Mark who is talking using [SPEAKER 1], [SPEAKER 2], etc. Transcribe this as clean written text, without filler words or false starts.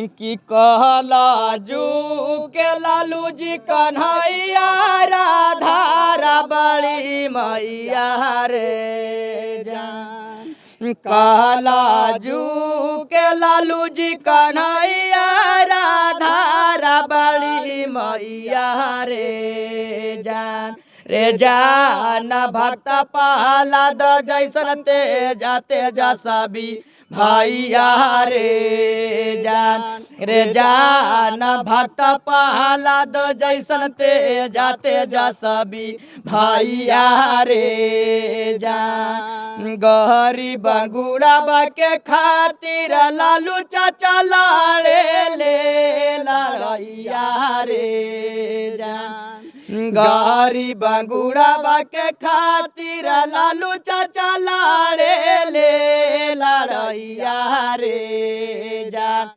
[SPEAKER 1] कि कहला जू के लालू जी कन्हैया राधा बड़ी मैया रे जान। कहला जू के लालू जी कन्हैया राधा बड़ी मैया रे जान। रे जान भक्त पहलाद जैसन तेजा तेजा सभी भैया रे जान। रे जान भक्त पहलाद जैसन तेजा तेजा सभी भैया रे जान। गरीब गुराबा के खातिर लालू चाचा लड़े ले लड़ैया रे जान। गरीब गुराबा के खातिर लालू चाचा लड़े ले लड़ैया रे जान।